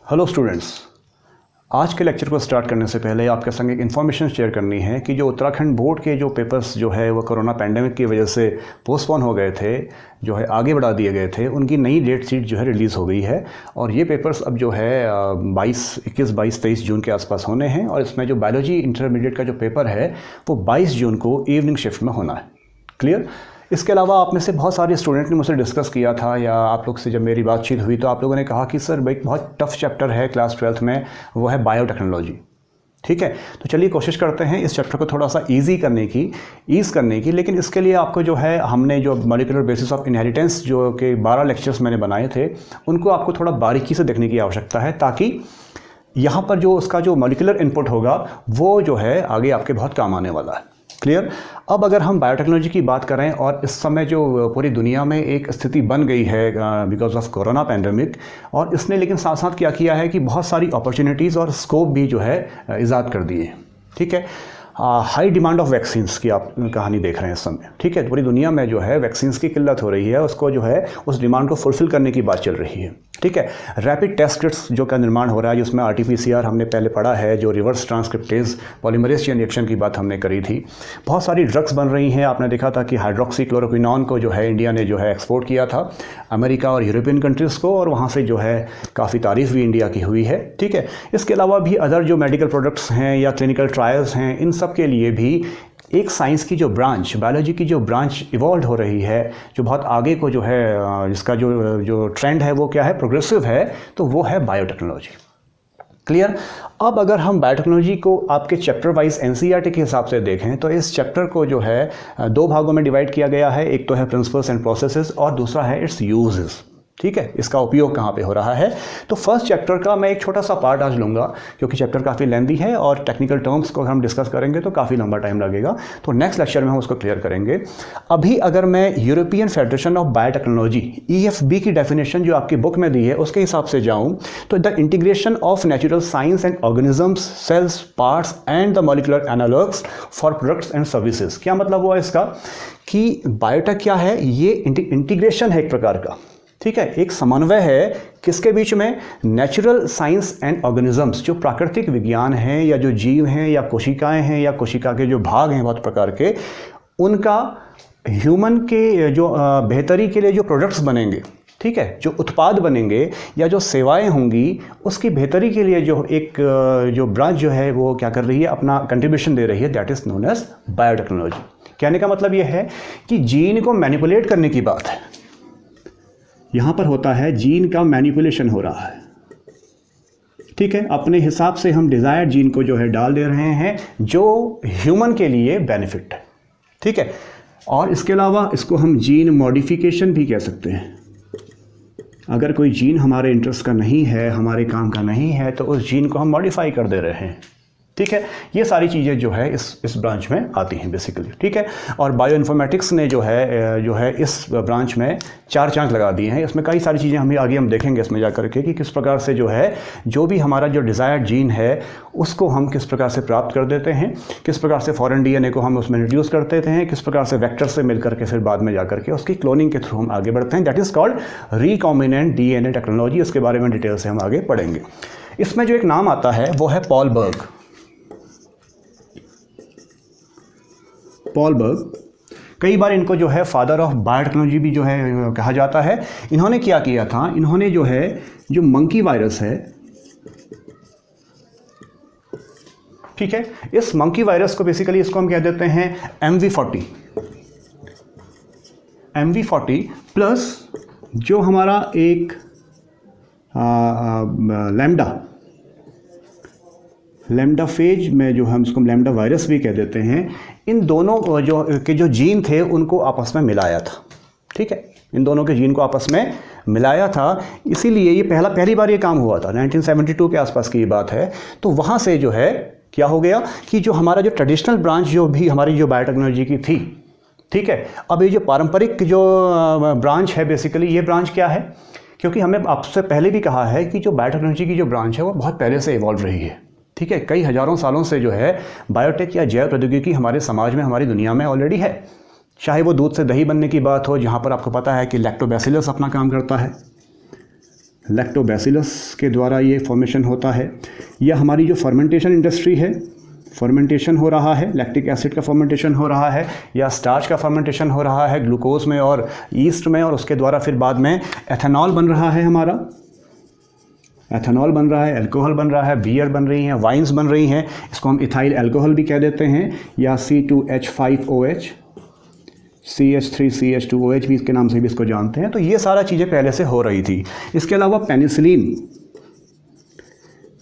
Hello students, आज के lecture को स्टार्ट करने से पहले आपके संग एक इन्फॉर्मेशन शेयर करनी है कि जो उत्तराखंड बोर्ड के जो पेपर्स जो है वो कोरोना पैंडेमिक की वजह से पोस्टपोन हो गए थे, जो है आगे बढ़ा दिए गए थे, उनकी नई डेट शीट जो है रिलीज़ हो गई है। और ये पेपर्स अब जो है 21, 22, 23 जून के आसपास होने हैं। और इसमें जो बायोलॉजी इंटरमीडिएट का जो पेपर है वो 22 जून को इवनिंग शिफ्ट में होना है। क्लियर? इसके अलावा आप में से बहुत सारे स्टूडेंट ने मुझसे डिस्कस किया था, या आप लोग से जब मेरी बातचीत हुई तो आप लोगों ने कहा कि सर भाई बहुत टफ चैप्टर है क्लास 12th में, वो है बायोटेक्नोलॉजी। ठीक है, तो चलिए कोशिश करते हैं इस चैप्टर को थोड़ा सा ईज़ करने की। लेकिन इसके लिए आपको जो है हमने जो मॉलिक्यूलर बेसिस ऑफ इनहेरिटेंस जो कि 12 लेक्चर्स मैंने बनाए थे, उनको आपको थोड़ा बारीकी से देखने की आवश्यकता है, ताकि यहाँ पर जो उसका जो मॉलिक्यूलर इनपुट होगा वो जो है आगे आपके बहुत काम आने वाला है। क्लियर? अब अगर हम बायोटेक्नोलॉजी की बात करें, और इस समय जो पूरी दुनिया में एक स्थिति बन गई है बिकॉज ऑफ कोरोना पैंडेमिक, और इसने लेकिन साथ साथ क्या किया है कि बहुत सारी अपॉर्चुनिटीज़ और स्कोप भी जो है ईजाद कर दिए हैं। ठीक है, हाई डिमांड ऑफ वैक्सीन्स की आप कहानी देख रहे हैं इस समय। ठीक है, पूरी दुनिया में जो है वैक्सीन्स की किल्लत हो रही है, उसको जो है उस डिमांड को फुलफिल करने की बात चल रही है। ठीक है, रैपिड टेस्ट किट्स जो का निर्माण हो रहा है, जिसमें RT-PCR हमने पहले पढ़ा है, जो reverse transcriptase polymerase chain reaction की बात हमने करी थी। बहुत सारी ड्रग्स बन रही हैं। आपने देखा था कि हाइड्रोक्सीक्लोरोक्विनोन को जो है इंडिया ने जो है एक्सपोर्ट किया था अमेरिका और यूरोपियन कंट्रीज़ को, और वहाँ से जो है काफ़ी तारीफ भी इंडिया की हुई है। ठीक है, इसके अलावा भी अदर जो मेडिकल प्रोडक्ट्स हैं या क्लिनिकल ट्रायल्स हैं, इन सब के लिए भी एक साइंस की जो ब्रांच, बायोलॉजी की जो ब्रांच इवॉल्व हो रही है, जो बहुत आगे को जो है जिसका जो ट्रेंड है वो क्या है, प्रोग्रेसिव है, तो वो है बायोटेक्नोलॉजी। क्लियर? अब अगर हम बायोटेक्नोलॉजी को आपके चैप्टर वाइज NCERT के हिसाब से देखें, तो इस चैप्टर को जो है 2 भागों में डिवाइड किया गया है। एक तो है प्रिंसिपल्स एंड प्रोसेसेस, और दूसरा है इट्स यूजेस। ठीक है, इसका उपयोग कहाँ पे हो रहा है। तो फर्स्ट चैप्टर का मैं एक छोटा सा पार्ट आज लूँगा, क्योंकि चैप्टर काफ़ी लेंदी है और टेक्निकल टर्म्स को हम डिस्कस करेंगे तो काफ़ी लंबा टाइम लगेगा। तो नेक्स्ट लेक्चर में हम उसको क्लियर करेंगे। अभी अगर मैं European federation of biotechnology EFB की डेफिनेशन जो आपकी बुक में दी है उसके हिसाब से जाऊँ, तो the integration of natural science and organisms, cells, parts and the molecular analogues for products and services. क्या मतलब हुआ इसका कि बायोटेक क्या है, ये इंटीग्रेशन है एक प्रकार का। ठीक है, एक समन्वय है किसके बीच में, नेचुरल साइंस एंड ऑर्गेनिजम्स, जो प्राकृतिक विज्ञान हैं या जो जीव हैं या कोशिकाएं हैं या कोशिका के जो भाग हैं बहुत प्रकार के, उनका ह्यूमन के जो बेहतरी के लिए जो प्रोडक्ट्स बनेंगे, ठीक है, जो उत्पाद बनेंगे या जो सेवाएं होंगी, उसकी बेहतरी के लिए जो एक जो ब्रांच जो है वो क्या कर रही है, अपना कंट्रीब्यूशन दे रही है, that is known as biotechnology. कहने का मतलब यह है कि जीन को मैनिपुलेट करने की बात है। यहाँ पर होता है जीन का मैनिपुलेशन हो रहा है। ठीक है, अपने हिसाब से हम डिज़ायर्ड जीन को जो है डाल दे रहे हैं, जो ह्यूमन के लिए बेनिफिट है। ठीक है, और इसके अलावा इसको हम जीन मॉडिफिकेशन भी कह सकते हैं। अगर कोई जीन हमारे इंटरेस्ट का नहीं है, हमारे काम का नहीं है, तो उस जीन को हम मॉडिफाई कर दे रहे हैं। ठीक है, ये सारी चीज़ें जो है इस ब्रांच में आती हैं बेसिकली। ठीक है, और बायो इन्फॉर्मेटिक्स ने जो है इस ब्रांच में 4 चांस लगा दिए हैं। इसमें कई सारी चीज़ें हम देखेंगे इसमें जा करके कि किस प्रकार से जो है जो भी हमारा जो डिज़ायर्ड जीन है उसको हम किस प्रकार से प्राप्त कर देते हैं, किस प्रकार से फॉरेन DNA को हम उसमें इंट्रोड्यूस कर देते हैं, किस प्रकार से वेक्टर से मिल करके फिर बाद में जा करके उसकी क्लोनिंग के थ्रू हम आगे बढ़ते हैं। That is called recombinant DNA technology. इसके बारे में डिटेल से हम आगे पढ़ेंगे। इसमें जो एक नाम आता है वो है पॉल बर्ग। पॉल बर्ग, कई बार इनको जो है फादर ऑफ बायोटेक्नोलॉजी भी जो है कहा जाता है। इन्होंने क्या किया था, इन्होंने जो है जो मंकी वायरस है, ठीक है, इस मंकी वायरस को बेसिकली इसको हम कह देते हैं MV40 प्लस जो हमारा एक लैम्डा फेज में जो हम इसको लैम्डा वायरस भी कह देते हैं, इन दोनों जो जीन थे उनको आपस में मिलाया था। ठीक है, इन दोनों के जीन को आपस में मिलाया था, इसीलिए ये पहली बार ये काम हुआ था। 1972 के आसपास की ये बात है। तो वहाँ से जो है क्या हो गया कि जो हमारा जो ट्रेडिशनल ब्रांच जो भी हमारी जो बायोटेक्नोलॉजी की थी, ठीक है, अब ये जो पारंपरिक जो ब्रांच है बेसिकली, ये ब्रांच क्या है, क्योंकि हमें आपसे पहले भी कहा है कि जो बायोटेक्नोलॉजी की जो ब्रांच है वो बहुत पहले से इवॉल्व रही है। ठीक है, कई हज़ारों सालों से जो है बायोटेक या जैव प्रौद्योगिकी हमारे समाज में, हमारी दुनिया में ऑलरेडी है। चाहे वो दूध से दही बनने की बात हो, जहाँ पर आपको पता है कि लैक्टोबैसिलस अपना काम करता है, लैक्टोबैसिलस के द्वारा ये फॉर्मेशन होता है। या हमारी जो फर्मेंटेशन इंडस्ट्री है, फर्मेंटेशन हो रहा है, लैक्टिक एसिड का फर्मेंटेशन हो रहा है या स्टार्च का फर्मेंटेशन हो रहा है ग्लूकोज में और ईस्ट में, और उसके द्वारा फिर बाद में एथेनॉल बन रहा है, हमारा एथेनॉल बन रहा है, अल्कोहल बन रहा है, बियर बन रही हैं, वाइन्स बन रही हैं, इसको हम इथाइल अल्कोहल भी कह देते हैं, या C2H5OH, CH3CH2OH भी इसके नाम से भी इसको जानते हैं। तो ये सारा चीज़ें पहले से हो रही थी। इसके अलावा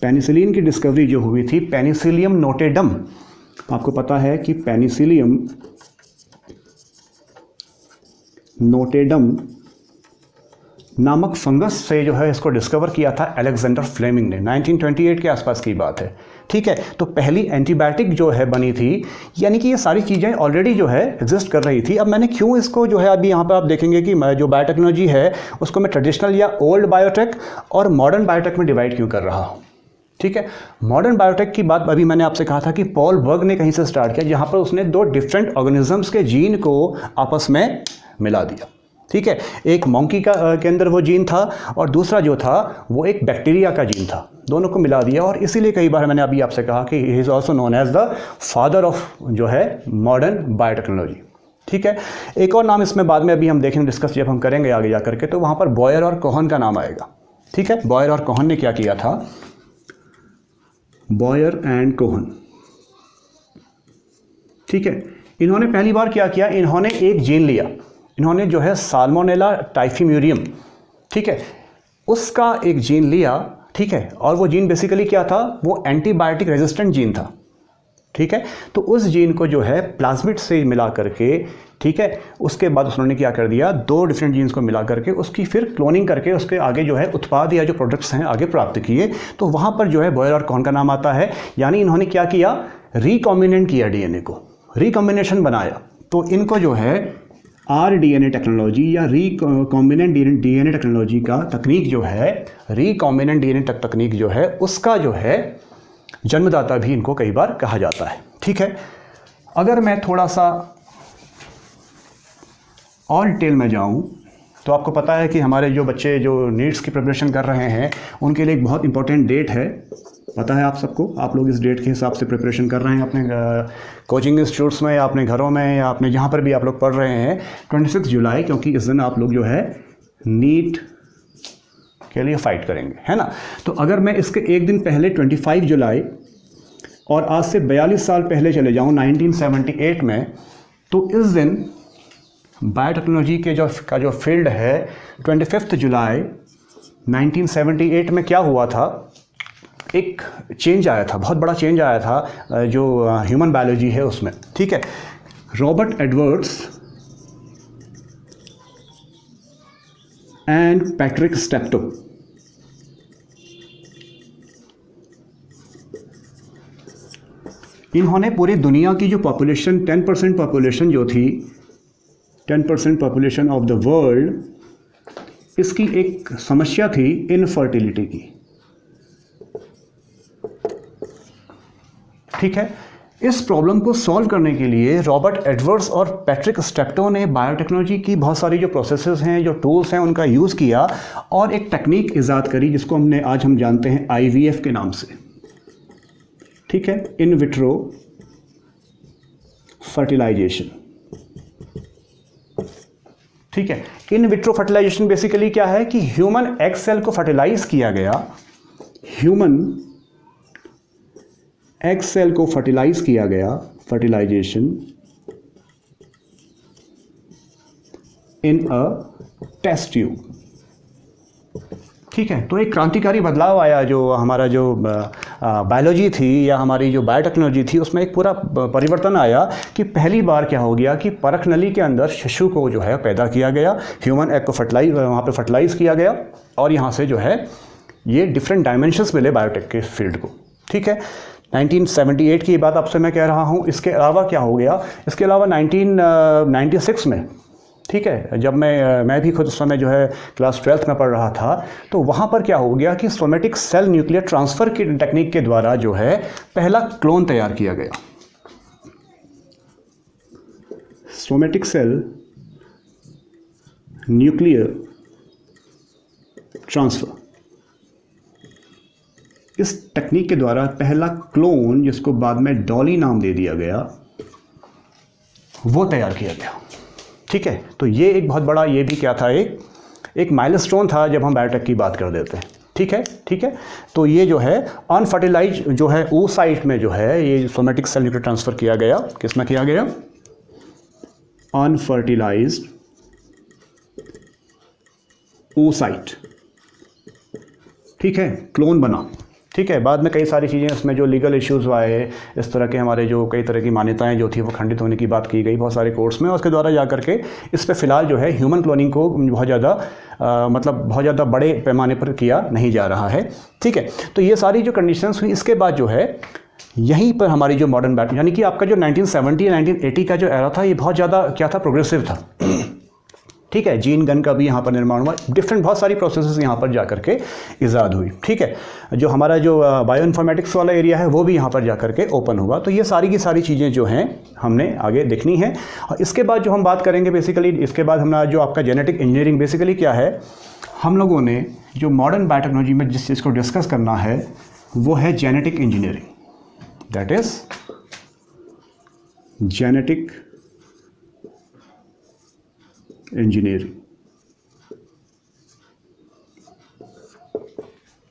पेनिसिलिन की डिस्कवरी जो हुई थी, पेनिसिलियम नोटेडम, आपको पता है कि पेनिसिलियम नोटेडम नामक फंगस से जो है इसको डिस्कवर किया था अलेक्जेंडर फ्लेमिंग ने, 1928 के आसपास की बात है। ठीक है, तो पहली एंटीबायोटिक जो है बनी थी, यानी कि ये सारी चीज़ें ऑलरेडी जो है एग्जिस्ट कर रही थी। अब मैंने क्यों इसको जो है, अभी यहाँ पर आप देखेंगे कि जो बायोटेक्नोलॉजी है उसको मैं ट्रेडिशनल या ओल्ड बायोटेक और मॉडर्न बायोटेक में डिवाइड क्यों कर रहा हूँ। ठीक है, मॉडर्न बायोटेक की बात अभी मैंने आपसे कहा था कि पॉल बर्ग ने कहीं से स्टार्ट किया, जहाँ पर उसने 2 डिफरेंट ऑर्गेनिजम्स के जीन को आपस में मिला दिया। ठीक है, एक मंकी के अंदर वो जीन था और दूसरा जो था वो एक बैक्टीरिया का जीन था, दोनों को मिला दिया। और इसीलिए कई बार मैंने अभी आपसे कहा कि he is also known as the father of जो है मॉडर्न बायोटेक्नोलॉजी। ठीक है, एक और नाम इसमें बाद में अभी हम देखेंगे, डिस्कस जब हम करेंगे आगे जा करके, तो वहाँ पर बॉयर और कोहन का नाम आएगा। ठीक है, बॉयर और कोहन ने क्या किया था, बॉयर एंड कोहन। ठीक है, इन्होंने पहली बार क्या किया, इन्होंने एक जीन लिया, इन्होंने जो है साल्मोनेला टाइफिम्यूरियम, ठीक है, उसका एक जीन लिया। ठीक है, और वो जीन बेसिकली क्या था, वो एंटीबायोटिक रेजिस्टेंट जीन था। ठीक है, तो उस जीन को जो है प्लाज्मिड से मिला करके, ठीक है, उसके बाद उन्होंने क्या कर दिया, 2 डिफरेंट जीन्स को मिला करके उसकी फिर क्लोनिंग करके उसके आगे जो है उत्पाद या जो प्रोडक्ट्स हैं आगे प्राप्त किए। तो वहाँ पर जो है बॉयर और कोहन का नाम आता है। यानी इन्होंने क्या किया, रिकॉम्बिनेंट किया, डीएनए को रिकॉम्बिनेशन बनाया। तो इनको जो है RDNA टेक्नोलॉजी या रिकॉम्बिनेंट डीएनए टेक्नोलॉजी का तकनीक जो है, रिकॉम्बिनेंट डीएनए तकनीक जो है, उसका जो है जन्मदाता भी इनको कई बार कहा जाता है। ठीक है, अगर मैं थोड़ा सा और डिटेल में जाऊं तो आपको पता है कि हमारे जो बच्चे जो नीट्स की प्रिपरेशन कर रहे हैं उनके लिए एक बहुत इंपॉर्टेंट डेट है, पता है आप सबको। आप लोग इस डेट के हिसाब से प्रिपरेशन कर रहे हैं अपने कोचिंग इंस्टीट्यूट्स में या अपने घरों में या अपने जहाँ पर भी आप लोग पढ़ रहे हैं। 26 जुलाई, क्योंकि इस दिन आप लोग जो है नीट के लिए फ़ाइट करेंगे, है ना। तो अगर मैं इसके एक दिन पहले 25 जुलाई और आज से 42 साल पहले चले जाऊँ 1978 में, तो इस दिन बायोटेक्नोलॉजी के जो फील्ड है 25 जुलाई 1978 में क्या हुआ था, एक चेंज आया था, बहुत बड़ा चेंज आया था जो ह्यूमन बायोलॉजी है उसमें। ठीक है, रॉबर्ट एडवर्ड्स एंड पैट्रिक स्टेप्टो, इन्होंने पूरी दुनिया की जो पॉपुलेशन 10% पॉपुलेशन जो थी, 10% पॉपुलेशन ऑफ द वर्ल्ड, इसकी एक समस्या थी इनफर्टिलिटी की। ठीक है, इस प्रॉब्लम को सॉल्व करने के लिए रॉबर्ट एडवर्ड्स और पैट्रिक स्टेप्टो ने बायोटेक्नोलॉजी की बहुत सारी जो प्रोसेसेस हैं, जो टूल्स हैं, उनका यूज़ किया और एक टेक्निक ईजाद करी जिसको आज हम जानते हैं IVF के नाम से। ठीक है, इन विट्रो फर्टिलाइजेशन। ठीक है, इन विट्रो फर्टिलाइजेशन बेसिकली क्या है कि ह्यूमन एग सेल को फर्टिलाइज किया गया, ह्यूमन एग सेल को फर्टिलाइज किया गया, fertilization in a test tube. ठीक है, तो एक क्रांतिकारी बदलाव आया, जो हमारा जो बायोलॉजी थी या हमारी जो बायोटेक्नोलॉजी थी उसमें एक पूरा परिवर्तन आया कि पहली बार क्या हो गया कि परख नली के अंदर शिशु को जो है पैदा किया गया, ह्यूमन एग को वहाँ पे फर्टिलाइज किया गया और यहाँ से जो है ये डिफरेंट डायमेंशंस मिले बायोटेक के फील्ड को। ठीक है, 1978 की बात आपसे मैं कह रहा हूँ। इसके अलावा क्या हो गया, इसके अलावा 1996 में, ठीक है, जब मैं भी खुद उस समय जो है क्लास 12th में पढ़ रहा था, तो वहाँ पर क्या हो गया कि सोमेटिक सेल न्यूक्लियर ट्रांसफ़र की टेक्निक के द्वारा जो है पहला क्लोन तैयार किया गया। सोमेटिक सेल न्यूक्लियर ट्रांसफ़र, इस टेक्निक के द्वारा पहला क्लोन, जिसको बाद में डॉली नाम दे दिया गया, वो तैयार किया गया। ठीक है, तो ये एक बहुत बड़ा, ये भी क्या था, एक माइलस्टोन था जब हम बायोटेक की बात कर देते हैं। ठीक है, ठीक है। तो ये जो है अनफर्टिलाइज जो है oocyte में जो है ये सोमेटिक सेल न्यूक्लियर ट्रांसफ़र किया गया, किसमें किया गया, अनफर्टिलाइज्ड oocyte। ठीक है, क्लोन बना। ठीक है, बाद में कई सारी चीज़ें इसमें जो लीगल इश्यूज़ आए, इस तरह के हमारे जो कई तरह की मान्यताएं जो थी वो खंडित होने की बात की गई बहुत सारे कोर्ट्स में, और उसके द्वारा जा करके इस पर फ़िलहाल जो है ह्यूमन क्लोनिंग को बहुत ज़्यादा मतलब बहुत ज़्यादा बड़े पैमाने पर किया नहीं जा रहा है। ठीक है, तो ये सारी जो कंडीशंस हुई, इसके बाद जो है यहीं पर हमारी जो मॉडर्न बैट, यानी कि आपका जो 1970 या 1980 का जो एरा था, ये बहुत ज़्यादा क्या था, प्रोग्रेसिव था। ठीक है, जीन गन का भी यहाँ पर निर्माण हुआ, डिफरेंट बहुत सारी प्रोसेसेस यहाँ पर जा करके ईजाद हुई। ठीक है, जो हमारा जो बायो इन्फॉर्मेटिक्स वाला एरिया है वो भी यहाँ पर जा करके ओपन हुआ। तो ये सारी की सारी चीज़ें जो हैं हमने आगे देखनी है। और इसके बाद जो हम बात करेंगे बेसिकली, इसके बाद हमारा जो आपका जेनेटिक इंजीनियरिंग बेसिकली क्या है, हम लोगों ने जो मॉडर्न बायोटेक्नोलॉजी में जिस चीज़ को डिस्कस करना है वो है genetic engineering, that is genetic engineering.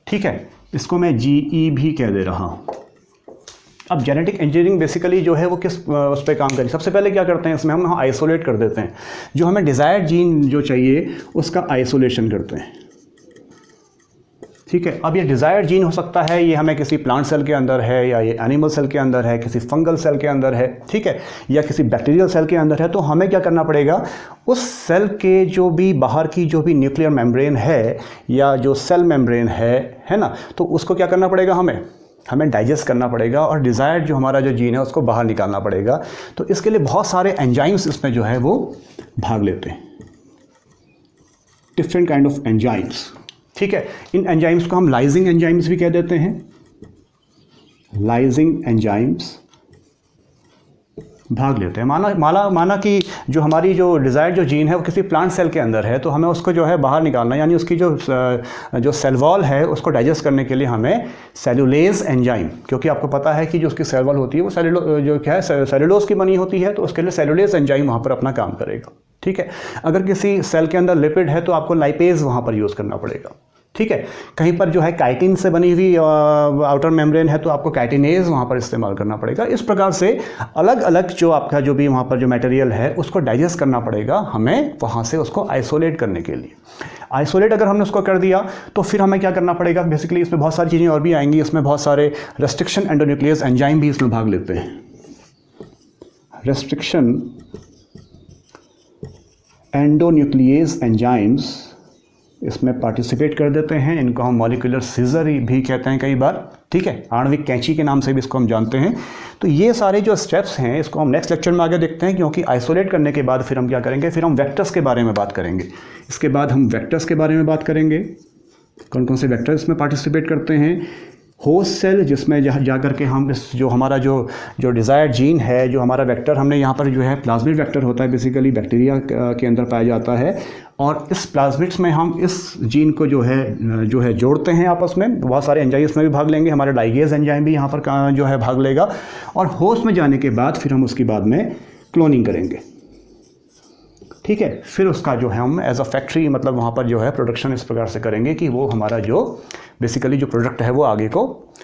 ठीक है, इसको मैं GE भी कह दे रहा हूँ। अब जेनेटिक इंजीनियरिंग बेसिकली जो है वो किस उस पर काम करें, सबसे पहले क्या करते हैं इसमें हम आइसोलेट कर देते हैं, जो हमें डिज़ायर्ड जीन जो चाहिए उसका आइसोलेशन करते हैं। ठीक है, अब ये डिज़ायर्ड जीन हो सकता है, ये हमें किसी प्लांट सेल के अंदर है, या ये एनिमल सेल के अंदर है, किसी फंगल सेल के अंदर है, ठीक है, या किसी बैक्टीरियल सेल के अंदर है। तो हमें क्या करना पड़ेगा, उस सेल के जो भी बाहर की जो भी न्यूक्लियर मेम्ब्रेन है या जो सेल मेम्ब्रेन है ना, तो उसको क्या करना पड़ेगा, हमें डाइजेस्ट करना पड़ेगा और डिज़ायर्ड जो हमारा जो जीन है उसको बाहर निकालना पड़ेगा। तो इसके लिए बहुत सारे एंजाइम्स इसमें जो है वो भाग लेते हैं, डिफरेंट काइंड ऑफ एंजाइम्स। ठीक है, इन एंजाइम्स को हम लाइजिंग एंजाइम्स भी कह देते हैं, लाइजिंग एंजाइम्स भाग लेते हैं। माना कि जो हमारी जो डिज़ायर्ड जो जीन है वो किसी प्लांट सेल के अंदर है, तो हमें उसको जो है बाहर निकालना, यानी उसकी जो सेल वॉल है उसको डाइजेस्ट करने के लिए हमें सेलुलेज एंजाइम, क्योंकि आपको पता है कि जो उसकी सेल वॉल होती है वो जो क्या है सेलुलोज की बनी होती है, तो उसके लिए सेलुलेज एंजाइम वहाँ पर अपना काम करेगा। ठीक है, अगर किसी सेल के अंदर लिपिड है तो आपको लाइपेज वहाँ पर यूज़ करना पड़ेगा। ठीक है, कहीं पर जो है काइटिन से बनी हुई आउटर मेम्ब्रेन है तो आपको काइटिनेज वहाँ पर इस्तेमाल करना पड़ेगा। इस प्रकार से अलग अलग जो आपका जो भी वहाँ पर जो मटेरियल है उसको डाइजेस्ट करना पड़ेगा हमें, वहाँ से उसको आइसोलेट करने के लिए। आइसोलेट अगर हमने उसको कर दिया तो फिर हमें क्या करना पड़ेगा, बेसिकली इसमें बहुत सारी चीज़ें और भी आएंगी, इसमें बहुत सारे रेस्ट्रिक्शन एंडोन्यूक्लियस एंजाइम भी इसमें भाग लेते हैं। रेस्ट्रिक्शन एंडोन्यूक्लियस एंजाइम्स इसमें पार्टिसिपेट कर देते हैं, इनको हम मॉलिक्यूलर सीजर भी कहते हैं कई बार। ठीक है, आणविक कैंची के नाम से भी इसको हम जानते हैं। तो ये सारे जो स्टेप्स हैं इसको हम नेक्स्ट लेक्चर में आगे देखते हैं, क्योंकि आइसोलेट करने के बाद फिर हम क्या करेंगे, फिर हम वेक्टर्स के बारे में बात करेंगे। इसके बाद हम वेक्टर्स के बारे में बात करेंगे, कौन कौन से वेक्टर्स इसमें पार्टिसिपेट करते हैं। होस्ट सेल, जिसमें जा करके हम इस जो हमारा जो डिज़ायर्ड जीन है, जो हमारा वेक्टर हमने यहाँ पर जो है प्लाज्मिड वेक्टर होता है, बेसिकली बैक्टीरिया के अंदर पाया जाता है, और इस प्लाज्मिड्स में हम इस जीन को जो है जोड़ते हैं आपस में। बहुत सारे एंजाइम इसमें भी भाग लेंगे, हमारे लाइगेज एंजाइम भी यहाँ पर जो है भाग लेगा, और होस्ट में जाने के बाद फिर हम उसकी बाद में क्लोनिंग करेंगे। ठीक है, फिर उसका जो है हम एज अ फैक्ट्री मतलब वहाँ पर जो है प्रोडक्शन इस प्रकार से करेंगे कि वो हमारा जो बेसिकली जो प्रोडक्ट है वो आगे को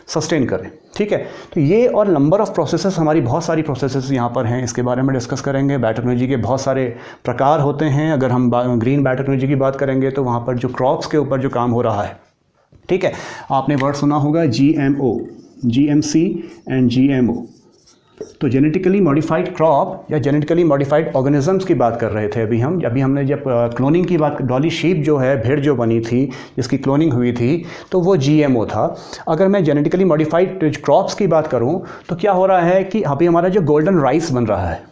सस्टेन करें। ठीक है, तो ये और नंबर ऑफ प्रोसेसेस, हमारी बहुत सारी प्रोसेसेस यहाँ पर हैं, इसके बारे में डिस्कस करेंगे। बायोटेक्नोलॉजी के बहुत सारे प्रकार होते हैं। अगर हम ग्रीन बायोटेक्नोलॉजी की बात करेंगे तो वहाँ पर जो क्रॉप्स के ऊपर जो काम हो रहा है, ठीक है, आपने वर्ड सुना होगा GMO, GMC एंड GMO। तो जेनेटिकली मॉडिफाइड क्रॉप या जेनेटिकली मॉडिफाइड ऑर्गेनिजम्स की बात कर रहे थे अभी हमने जब क्लोनिंग की बात, डॉली शीप जो है, भेड़ जो बनी थी जिसकी क्लोनिंग हुई थी, तो वो GMO था। अगर मैं जेनेटिकली मॉडिफाइड क्रॉप्स की बात करूं तो क्या हो रहा है कि अभी हमारा जो गोल्डन राइस बन रहा है,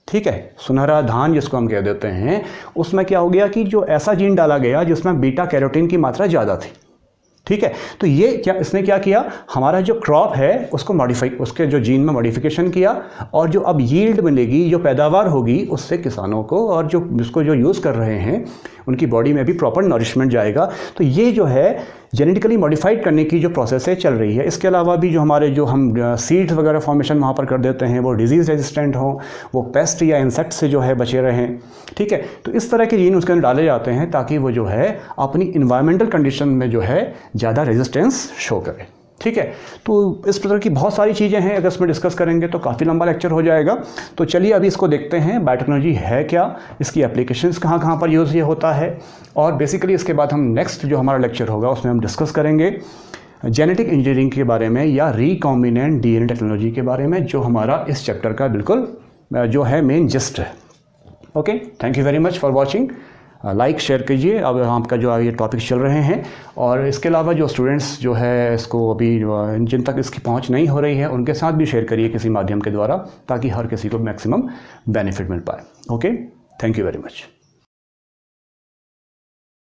ठीक है, सुनहरा धान जिसको हम कह देते हैं, उसमें क्या हो गया कि जो ऐसा जीन डाला गया जिसमें बीटा कैरोटीन की मात्रा ज़्यादा थी। ठीक है, तो ये क्या इसने क्या किया, हमारा जो क्रॉप है उसको मॉडिफाई, उसके जो जीन में मॉडिफिकेशन किया, और जो अब यील्ड मिलेगी, जो पैदावार होगी, उससे किसानों को और जो जिसको जो यूज़ कर रहे हैं उनकी बॉडी में भी प्रॉपर नरिशमेंट जाएगा। तो ये जो है जेनेटिकली मॉडिफाइड करने की जो प्रोसेस है चल रही है। इसके अलावा भी जो हमारे जो हम सीड्स वगैरह फॉर्मेशन वहाँ पर कर देते हैं वो डिजीज़ रेजिस्टेंट हों, वो पेस्ट या इंसेक्ट से जो है बचे रहें, ठीक है। तो इस तरह के जीन उसके अंदर डाले जाते हैं ताकि वो जो है अपनी इन्वायरमेंटल कंडीशन में जो है ज़्यादा रेजिस्टेंस शो करे, ठीक है। तो इस प्रकार की बहुत सारी चीज़ें हैं, अगर इसमें डिस्कस करेंगे तो काफ़ी लंबा लेक्चर हो जाएगा। तो चलिए अभी इसको देखते हैं, बायोटेक्नोलॉजी है क्या, इसकी एप्लीकेशंस कहाँ कहाँ पर यूज़ ये होता है, और बेसिकली इसके बाद हम नेक्स्ट जो हमारा लेक्चर होगा उसमें हम डिस्कस करेंगे जेनेटिक इंजीनियरिंग के बारे में या रिकॉम्बिनेंट डीएनए टेक्नोलॉजी के बारे में, जो हमारा इस चैप्टर का बिल्कुल जो है मेन जिस्ट है। Okay, thank you very much for watching. Like share कीजिए। अब आपका जो ये टॉपिक्स चल रहे हैं, और इसके अलावा जो स्टूडेंट्स जो है इसको अभी जिन तक इसकी पहुंच नहीं हो रही है उनके साथ भी शेयर करिए किसी माध्यम के द्वारा, ताकि हर किसी को मैक्सिमम बेनिफिट मिल पाए। Okay, thank you very much.